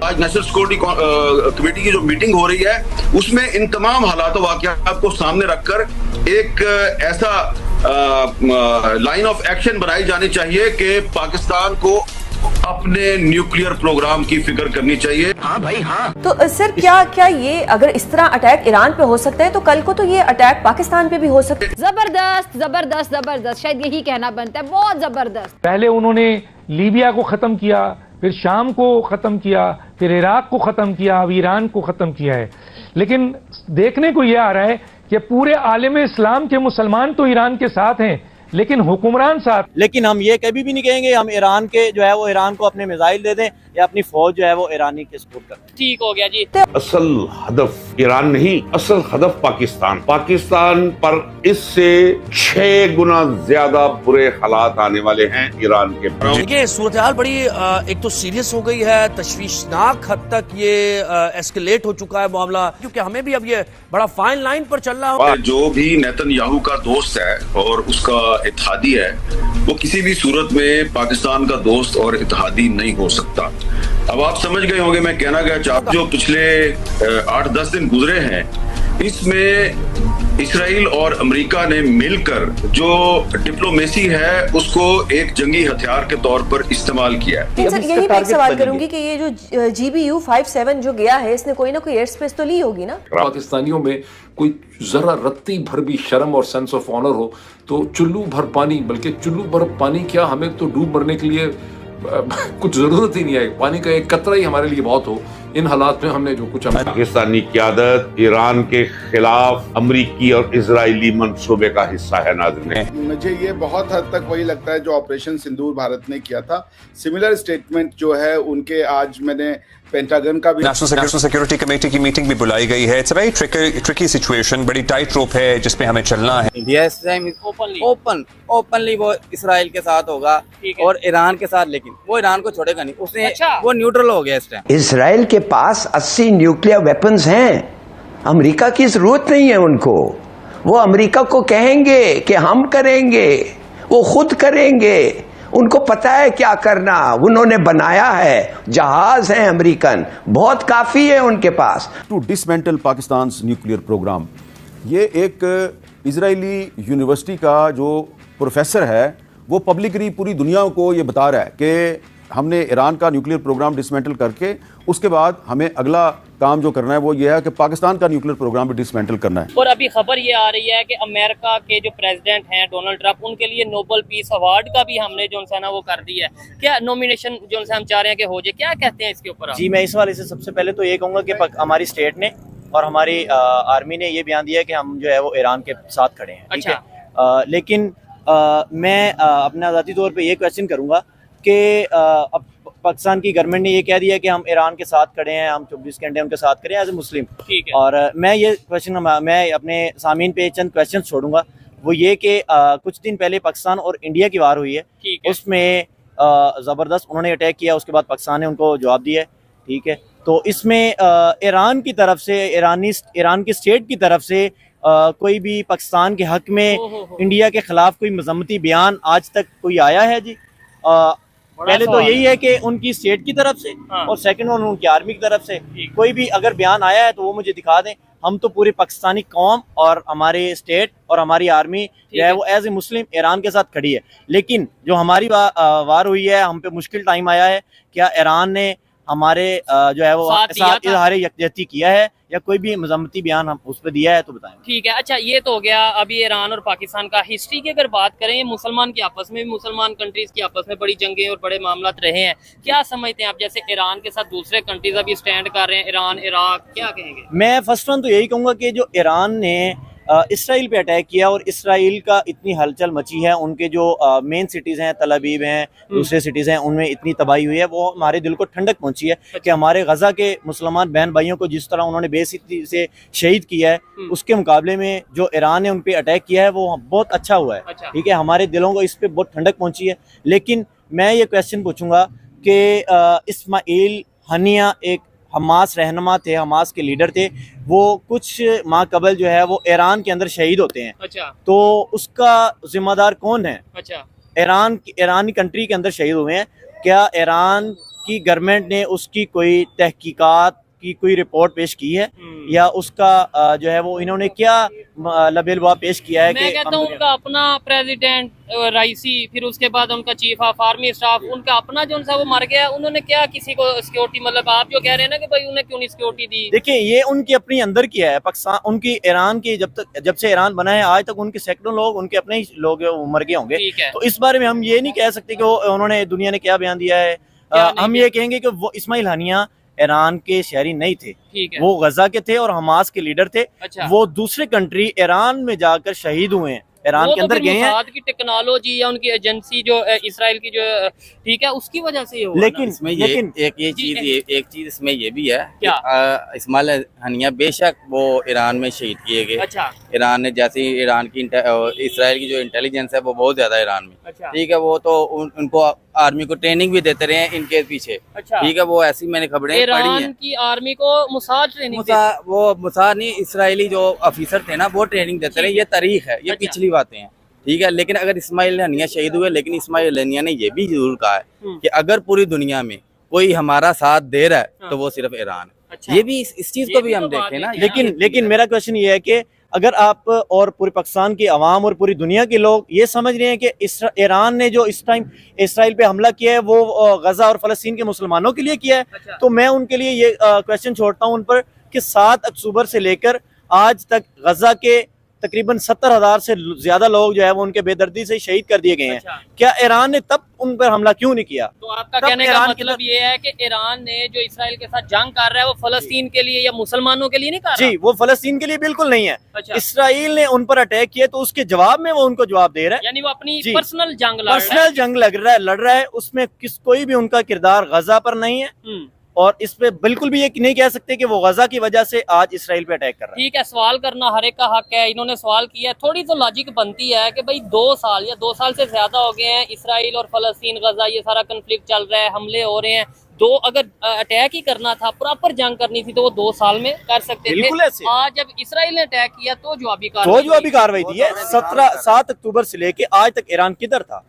आज national security committee की जो मीटिंग हो रही है उसमें इन तमाम हालात वाक़यात को सामने रखकर एक ऐसा लाइन ऑफ एक्शन बनाई जानी चाहिए कि पाकिस्तान को अपने न्यूक्लियर प्रोग्राम की फिक्र करनी चाहिए। हाँ भाई हाँ। तो सर क्या ये अगर इस तरह अटैक ईरान पे हो सकता है तो कल को तो ये अटैक पाकिस्तान पे भी हो सकता है। जबरदस्त जबरदस्त जबरदस्त, शायद यही कहना बनता है, बहुत जबरदस्त। पहले उन्होंने लीबिया को खत्म किया, फिर शाम को खत्म किया, फिर इराक को खत्म किया, अब ईरान को खत्म किया है। लेकिन देखने को यह आ रहा है कि पूरे आलम इस्लाम के मुसलमान तो ईरान के साथ हैं लेकिन हुक्मरान साथ। लेकिन हम ये कभी भी नहीं कहेंगे हम ईरान के जो है वो ईरान को अपने मिसाइल दे दें या अपनी फौज जो है वो ईरानी के सपोर्ट करें। ठीक हो गया जी। असल हदफ ईरान नहीं, असल हदफ पाकिस्तान पर इससे 6 गुना ज्यादा बुरे हालात आने वाले हैं ईरान के। देखिए सूरत-ए-हाल बड़ी एक तो सीरियस हो गई है, तशवीशनाक हद तक ये एस्केलेट हो चुका है मामला, क्योंकि हमें भी अब ये बड़ा फाइन लाइन पर चल रहा है। जो भी नेतन्याहू का दोस्त है और उसका इत्तेहादी है वो किसी भी सूरत में पाकिस्तान का दोस्त और इत्तेहादी नहीं हो सकता। अब आप समझ गए होंगे मैं कहना क्या चाहता। जो पिछले 8-10 दिन गुजरे हैं इसमें इसराइल और अमेरिका ने मिलकर जो डिप्लोमेसी है उसको एक जंगी हथियार के तौर पर इस्तेमाल किया है। सर यही मैं एक सवाल करूंगी कि ये जो GBU-57 जो गया है इसने कोई ना कोई एयर स्पेस तो ली होगी ना। पाकिस्तानियों में कोई जरा रत्ती भर भी शर्म और सेंस ऑफ ऑनर हो तो चुल्लू भर पानी, बल्कि चुल्लू भर पानी क्या, हमें तो डूब मरने के लिए कुछ जरूरत ही नहीं है, पानी का एक कतरा ही हमारे लिए बहुत हो। इन हालात में हमने जो कुछ पाकिस्तानी क़यादत ईरान के खिलाफ अमरीकी और इजरायली मंसूबे का हिस्सा है। नाज़रीन, मुझे ये बहुत हद तक वही लगता है जो ऑपरेशन सिंदूर भारत ने किया था, सिमिलर स्टेटमेंट जो है उनके आज मैंने पेंटागन का भी नेशनल सिक्योरिटी कमेटी की मीटिंग भी बुलाई गई है। It's a very tricky situation, बड़ी टाइट रोप है जिसमें हमें चलना है। इंडिया इस टाइम ओपनली वो इसराइल के साथ होगा और ईरान के साथ, लेकिन वो ईरान को छोड़ेगा नहीं, उसने वो न्यूट्रल हो गया इस टाइम। इसराइल के पास 80 न्यूक्लियर वेपन्स हैं, अमेरिका की जरूरत नहीं है उनको। वो अमेरिका को कहेंगे कि हम करेंगे, वो खुद करेंगे, उनको पता है क्या करना, उन्होंने बनाया है, जहाज है अमेरिकन, बहुत काफी है उनके पास। To dismantle Pakistan nuclear program, ये एक इजरायली यूनिवर्सिटी का जो प्रोफेसर है वो पब्लिकली पूरी दुनिया को ये बता रहा है कि हमने ईरान का न्यूक्लियर प्रोग्राम डिसमेंटल करके उसके बाद हमें अगला काम जो करना है वो ये है कि पाकिस्तान का न्यूक्लियर प्रोग्राम भी डिसमेंटल करना है। और अभी खबर ये आ रही है कि अमेरिका के जो प्रेसिडेंट हैं डोनाल्ड ट्रंप, उनके लिए नोबेल पीस अवार्ड का भी हमने जो है ना वो कर दिया है। क्या नॉमिनेशन जो हम चाह रहे हैं कि हो जाए, क्या कहते हैं इसके ऊपर? जी मैं इस वाले से सबसे पहले तो ये कहूँगा कि हमारी स्टेट ने और हमारी आर्मी ने ये बयान दिया है कि हम जो है वो ईरान के साथ खड़े हैं। अच्छा। लेकिन मैं अपने आज़ादी तौर पे ये क्वेश्चन करूँगा कि अब पाकिस्तान की गवर्नमेंट ने ये कह दिया कि हम ईरान के साथ खड़े हैं, हम 24 घंटे उनके साथ खड़े हैं एज ए मुस्लिम। ठीक है। और मैं ये क्वेश्चन मैं अपने सामीन पे चंद क्वेश्चन छोड़ूंगा, वो ये कि कुछ दिन पहले पाकिस्तान और इंडिया की वार हुई है, उसमें ज़बरदस्त उन्होंने अटैक किया, उसके बाद पाकिस्तान ने उनको जवाब दिया है। ठीक है, तो इसमें ईरान की तरफ से ईरान की स्टेट की तरफ से कोई भी पाकिस्तान के हक में इंडिया के खिलाफ कोई मजम्मती बयान आज तक कोई आया है? जी पहले तो यही है कि उनकी स्टेट की तरफ से और सेकंड उनकी आर्मी की तरफ से कोई भी अगर बयान आया है तो वो मुझे दिखा दें। हम तो पूरी पाकिस्तानी कौम और हमारे स्टेट और हमारी आर्मी जो है वो एज ए मुस्लिम ईरान के साथ खड़ी है। लेकिन जो हमारी वार हुई है, हम पे मुश्किल टाइम आया है, क्या ईरान ने हमारे जो है वो साथ इजहार यकजहती किया है या कोई भी मजम्मती बयान हम उस पर दिया है तो बताएं। ठीक है, अच्छा ये तो हो गया अभी ईरान और पाकिस्तान का। हिस्ट्री की अगर बात करें, ये मुसलमान के आपस में भी, मुसलमान कंट्रीज की आपस में बड़ी जंगें और बड़े मामला रहे हैं। क्या समझते हैं आप, जैसे ईरान के साथ दूसरे कंट्रीज अभी स्टैंड कर रहे हैं, ईरान इराक, क्या कहेंगे? मैं फर्स्ट वन तो यही कहूँगा कि जो ईरान ने इसराइल पे अटैक किया और इसराइल का इतनी हलचल मची है, उनके जो मेन सिटीज हैं, तल अवीव हैं, दूसरे सिटीज हैं, उनमें इतनी तबाही हुई है, वो हमारे दिल को ठंडक पहुंची है कि हमारे गजा के मुसलमान बहन भाइयों को जिस तरह उन्होंने बेइज्जती से शहीद किया है, उसके मुकाबले में जो ईरान ने उन पे अटैक किया है वो बहुत अच्छा हुआ है। ठीक है, हमारे दिलों को इस पे बहुत ठंडक पहुंची है। लेकिन मैं ये क्वेश्चन पूछूंगा कि इस्माइल हनिया एक हमास रहनुमा थे, हमास के लीडर थे, वो कुछ माह कबल जो है वो ईरान के अंदर शहीद होते हैं। अच्छा। तो उसका जिम्मेदार कौन है? अच्छा। ईरानी कंट्री के अंदर शहीद हुए हैं, क्या ईरान कि गवर्नमेंट ने उसकी कोई तहकीकात की कोई रिपोर्ट पेश की है या उसका जो है वो इन्होंने क्या लबेलवा पेश किया है? मैं कहता हूँ उनका अपना प्रेसिडेंट राइसी, फिर उसके बाद उनका चीफ ऑफ आर्मी स्टाफ, उनका अपना जो वो मर गया, उन्होंने क्या किसी को सिक्योरिटी, मतलब आप जो कह रहे हैं ना कि भाई उन्हें क्यों नहीं सिक्योरिटी दी? देखिए ये उनकी अपनी अंदर की है। पाकिस्तान उनकी ईरान की जब से ईरान बना है आज तक उनके सैकड़ों लोग उनके अपने ही लोग मर गए होंगे। तो इस बारे में हम ये नहीं कह सकते कि वो उन्होंने दुनिया ने क्या बयान दिया है। हम ये कहेंगे कि वो इस्माइल हानिया ईरान के शहरी नहीं थे, वो गजा के थे और हमास के लीडर थे। वो दूसरे कंट्री ईरान में जाकर शहीद हुए हैं, ईरान के अंदर गए हैं। की टेक्नोलॉजी या उनकी एजेंसी जो इसराइल की जो ठीक है उसकी वजह से ये लेकिन एक चीज इसमें ये भी है क्या इस्माइल हनिया बेशक वो ईरान में शहीद किए गए। अच्छा। ईरान ने जैसे ईरान की इसराइल की जो इंटेलिजेंस है वो बहुत ज्यादा ईरान में। अच्छा। ठीक है, वो तो उनको आर्मी को ट्रेनिंग भी देते रहे हैं इनके पीछे। अच्छा। ठीक है, वो ऐसी मैंने खबरें पढ़ी हैं। ईरान की आर्मी को मुसाद ट्रेनिंग वो मुसाद नहीं, इसराइली जो ऑफिसर थे ना वो ट्रेनिंग देते रहे। ये तारीख है, ये पिछली बातें हैं। ठीक है, लेकिन अगर इस्माइल हनिया शहीद हुए, लेकिन इस्माइल हनिया ने ये भी जरूर कहा है कि अगर पूरी दुनिया में कोई हमारा साथ दे रहा है तो वो सिर्फ ईरान है। अच्छा। ये भी इस चीज को भी हम देखें ना। लेकिन मेरा क्वेश्चन ये है कि अगर आप और पूरे पाकिस्तान की आवाम और पूरी दुनिया के लोग ये समझ रहे हैं कि ईरान ने जो इस टाइम इसराइल पे हमला किया है वो गजा और फलस्तीन के मुसलमानों के लिए किया है। अच्छा। तो मैं उनके लिए ये क्वेश्चन छोड़ता हूं उन पर कि 7 अक्टूबर से लेकर आज तक गजा के तकरीबन 70,000 से ज्यादा लोग जो है वो उनके बेदर्दी से शहीद कर दिए गए हैं। अच्छा। क्या ईरान ने तब उन पर हमला क्यों नहीं किया? तो आपका कहने का मतलब ये है कि ईरान ने जो इसराइल के साथ जंग कर रहा है वो फलस्तीन के लिए या मुसलमानों के लिए नहीं कर रहा? जी, वो फलस्तीन के लिए बिल्कुल नहीं है। अच्छा। इसराइल ने उन पर अटैक किया तो उसके जवाब में वो उनको जवाब दे रहा है, यानी वो अपनी पर्सनल जंग लड़ रहा है। उसमें कोई भी उनका किरदार गजा पर नहीं है और इस पे बिल्कुल भी ये नहीं कह सकते कि वो गजा की वजह से आज इसराइल पे अटैक कर रहा है। ठीक है, सवाल करना हर एक का हक है। इन्होंने सवाल किया, थोड़ी तो लॉजिक बनती है कि भाई 2 साल या 2 साल से ज्यादा हो गए हैं इसराइल और फलस्तीन गजा ये सारा कन्फ्लिक्ट चल रहा है, हमले हो रहे हैं। अगर अटैक ही करना था, प्रॉपर जंग करनी थी तो वो 2 साल में कर सकते थे। आज जब इसराइल ने अटैक किया तो जवाबी कार्रवाई दी है। 7 अक्टूबर से लेके आज तक ईरान किधर था?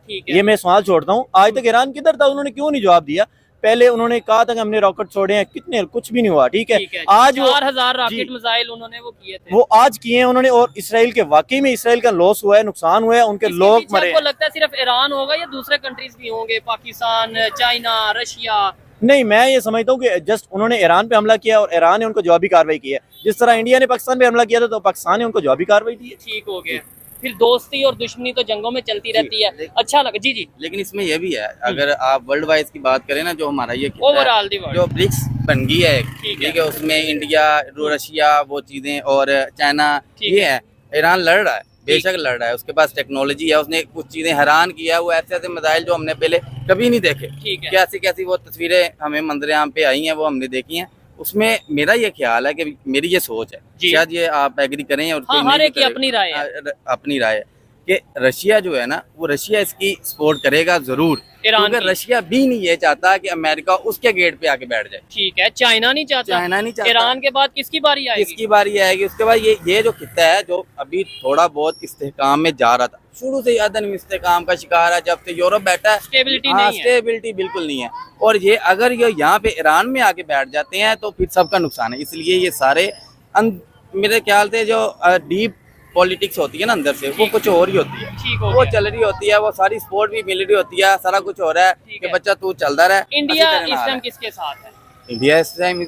ठीक है, ये मैं सवाल छोड़ता हूँ, आज तक ईरान किधर था? उन्होंने क्यों नहीं जवाब दिया? पहले उन्होंने कहा था कि हमने रॉकेट छोड़े हैं, कितने, कुछ भी नहीं हुआ। ठीक है, आज 4000 रॉकेट मिसाइल उन्होंने वो किए थे, वो आज किए हैं उन्होंने। और इसराइल के वाकई में इसराइल का लॉस हुआ है, नुकसान हुआ है, उनके लोग मरे। आपको लगता है सिर्फ ईरान होगा या दूसरे कंट्रीज भी होंगे, पाकिस्तान, चाइना, रशिया? नहीं, मैं ये समझता हूँ कि जस्ट उन्होंने ईरान पे हमला किया और ईरान ने उनको जवाबी कार्रवाई की है। जिस तरह इंडिया ने पाकिस्तान पे हमला किया था तो पाकिस्तान ने उनको जवाबी कार्रवाई दी है। ठीक हो गया। फिर दोस्ती और दुश्मनी तो जंगों में चलती रहती है। अच्छा लगा जी। लेकिन इसमें यह भी है, अगर आप वर्ल्ड वाइज की बात करें ना, जो हमारा ये ओवरऑल जो ब्रिक्स बन गई है, ठीक है, उसमें इंडिया, रशिया, वो चीजें और चाइना, ये है। ईरान लड़ रहा है, बेशक लड़ रहा है, उसके पास टेक्नोलॉजी है, उसने कुछ चीजें हैरान किया। वो ऐसे ऐसे मिसाइल जो हमने पहले कभी नहीं देखे, कैसी कैसी वो तस्वीरें हमें मंजर-ए-आम पे आई हैं वो हमने देखी हैं। उसमें मेरा ये ख्याल है कि मेरी ये सोच है, शायद ये आप एग्री करें और हर एक की अपनी राय है, अपनी राय है कि रशिया जो है ना, वो रशिया इसकी सपोर्ट करेगा जरूर, क्योंकि रशिया भी नहीं ये चाहता कि अमेरिका उसके गेट पे आके बैठ जाए। ठीक है, चाइना नहीं चाहता। ईरान के बाद किसकी बारी आएगी? किसकी बारी आएगी? उसके बाद ये जो खित्ता है जो अभी थोड़ा बहुत इस्तेहकाम में जा रहा था, शुरू से अदम इस्तेहकाम का शिकार है। जब से यूरोप बैठा है, स्टेबिलिटी बिल्कुल नहीं है। और ये अगर ये यहाँ पे ईरान में आके बैठ जाते हैं तो फिर सबका नुकसान है। इसलिए ये सारे मेरे ख्याल से जो डीप पॉलिटिक्स होती है ना अंदर से, वो कुछ और ही होती है, वो चल रही होती है, वो सारी स्पोर्ट भी मिल रही होती है, सारा कुछ हो रहा है कि बच्चा तू चलता रहे। इंडिया इस टाइम किसके साथ है? इंडिया इस टाइम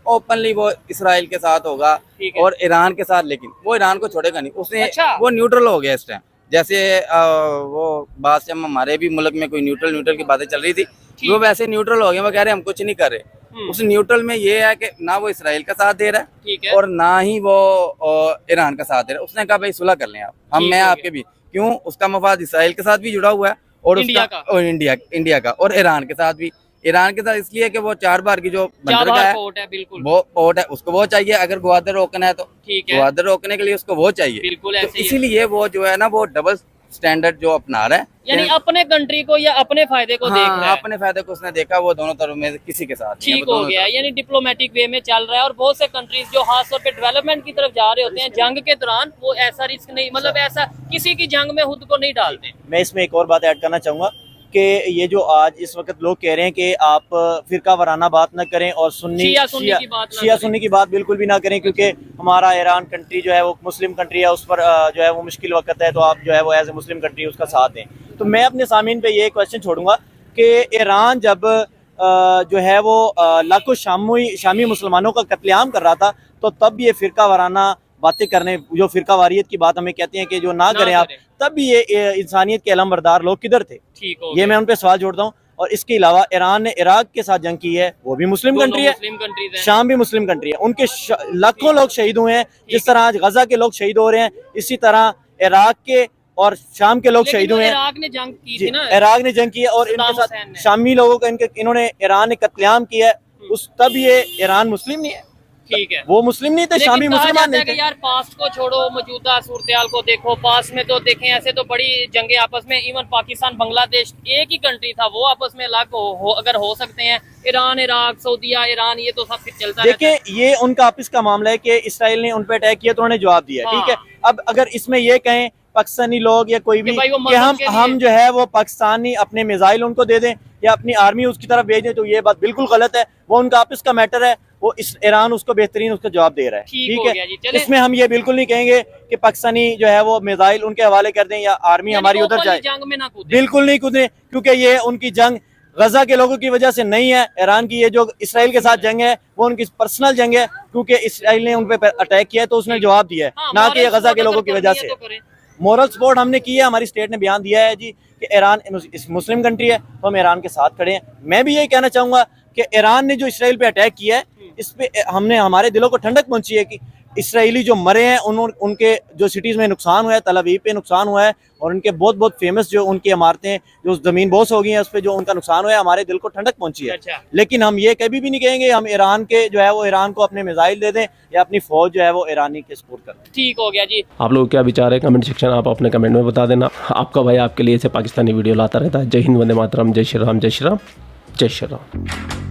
ओपनली वो इसराइल के साथ होगा और ईरान के साथ, लेकिन वो ईरान को छोड़ेगा नहीं। उसने वो न्यूट्रल हो गया इस टाइम। जैसे वो बात से हमारे भी मुल्क में कोई न्यूट्रल की बातें चल रही थी, वो वैसे न्यूट्रल हो गए। वो कह रहे हम कुछ नहीं कर रहे। उस न्यूट्रल में ये है कि ना वो इसराइल का साथ दे रहा है और ना ही वो ईरान का साथ दे रहा है। उसने कहा भाई सुलह कर लें आप, मैं आपके भी, क्यों, उसका मफाद इसराइल के साथ भी जुड़ा हुआ है और इंडिया का और ईरान के साथ भी। ईरान के साथ इसलिए कि वो 4 बार की जो बंदरगाह है, वो पोर्ट है, उसको वो चाहिए। अगर ग्वादर रोकना है तो ग्वादर रोकने के लिए उसको वो चाहिए। तो इसीलिए वो जो है ना, वो डबल स्टैंडर्ड जो अपना रहा है, यानी अपने कंट्री को या अपने फायदे को देख रहा है। अपने फायदे को उसने देखा, वो दोनों तरफ में किसी के साथ ठीक हो गया, यानी डिप्लोमेटिक वे में चल रहा है। और बहुत से कंट्रीज जो खास तौर पे डेवलपमेंट की तरफ जा रहे होते हैं जंग के दौरान, वो ऐसा रिस्क नहीं, मतलब ऐसा किसी की जंग में खुद को नहीं डालते। मैं इसमें एक और बात ऐड करना चाहूंगा कि ये जो आज इस वक्त लोग कह रहे हैं कि आप फिरका वाराना बात ना करें और शिया सुन्नी की बात बिल्कुल भी ना करें, क्योंकि हमारा ईरान कंट्री जो है वो मुस्लिम कंट्री है, उस पर जो है वो मुश्किल वक्त है, तो आप जो है वो एज ए मुस्लिम कंट्री उसका साथ दें। तो मैं अपने सामीन पे ये क्वेश्चन छोड़ूंगा कि ईरान जब जो है वो लाखों शामी मुसलमानों का कत्लेआम कर रहा था, तो तब ये फिरका वाराना बातें करने, जो फिरका वारियत की बात हमें कहते हैं कि जो ना करें आप, तब भी ये इंसानियत के अलमबरदार लोग किधर थे? ये मैं उन पे सवाल जोड़ता हूँ। और इसके अलावा ईरान ने इराक के साथ जंग की है, वो भी मुस्लिम कंट्री है, शाम भी मुस्लिम कंट्री है, उनके लाखों लोग शहीद हुए हैं। जिस तरह आज गजा के लोग शहीद हो रहे हैं, इसी तरह इराक के और शाम के लोग शहीद हुए हैं। इराक ने जंग की थी ना, इराक ने जंग की है और इनके साथ शामी लोगों का इन्होंने ईरान ने कत्लेआम किया है। उस तब ये ईरान मुस्लिम नहीं है, ठीक है, वो मुस्लिम नहीं थे, शामी मुसलमान नहीं थे। यार पास्ट को छोड़ो, मौजूदा सूरत को देखो। पास्ट में तो देखें ऐसे तो बड़ी जंगें आपस में, इवन पाकिस्तान बांग्लादेश एक ही कंट्री था, वो आपस में अलग अगर हो सकते हैं। ईरान, इराक, सऊदीया, ईरान, ये तो सब फिर चलता है। देखिए ये उनका आपस का मामला है कि इसराइल ने उन पर अटैक किया तो उन्होंने जवाब दिया, ठीक है। अब अगर इसमें ये कहें पाकिस्तानी लोग या कोई भी कि हम जो है वो पाकिस्तानी अपने मिसाइल उनको दे दें या अपनी आर्मी उसकी तरफ भेज दें, तो ये बात बिल्कुल गलत है। वो उनका आपस का मैटर है, वो इस ईरान उसको बेहतरीन उसका जवाब दे रहा है, ठीक है। इसमें हम ये बिल्कुल नहीं कहेंगे कि पाकिस्तानी जो है वो मिसाइल उनके हवाले कर दें या आर्मी हमारी उधर जाए, जंग में ना कूदें, बिल्कुल नहीं कूदें, क्योंकि ये उनकी जंग गजा के लोगों की वजह से नहीं है। ईरान की ये जो इसराइल के साथ जंग है वो उनकी पर्सनल जंग है, क्योंकि इसराइल ने उन पे अटैक किया है तो उसने जवाब दिया है, ना कि गजा के लोगों की वजह से। मोरल सपोर्ट हमने की है, हमारी स्टेट ने बयान दिया है जी कि ईरान मुस्लिम कंट्री है, तो हम ईरान के साथ खड़े हैं। मैं भी यही कहना चाहूंगा कि ईरान ने जो इसराइल पे अटैक किया है, इस पे हमारे दिलों को ठंडक पहुंची है कि इसराइली जो मरे हैं उनके जो सिटीज़ में नुकसान हुआ है, तल अवीव पे नुकसान हुआ है, और उनके बहुत बहुत फेमस जो उनकी इमारतें जो ज़मीन बोस हो गई हैं, उस पर जो उनका नुकसान हुआ है, हमारे दिल को ठंडक पहुंची है। लेकिन हम ये कभी भी नहीं कहेंगे हम ईरान के जो है वो ईरान को अपने मिसाइल दे दें या अपनी फौज जो है वो ईरानी के सपोर्ट करें। ठीक हो गया जी। आप लोग क्या विचार है कमेंट सेक्शन आप अपने कमेंट में बता देना। आपका भाई आपके लिए से पाकिस्तानी वीडियो लाता रहता है। जय हिंद, वंदे मातरम, जय श्री राम, जय श्री राम, जय श्री राम।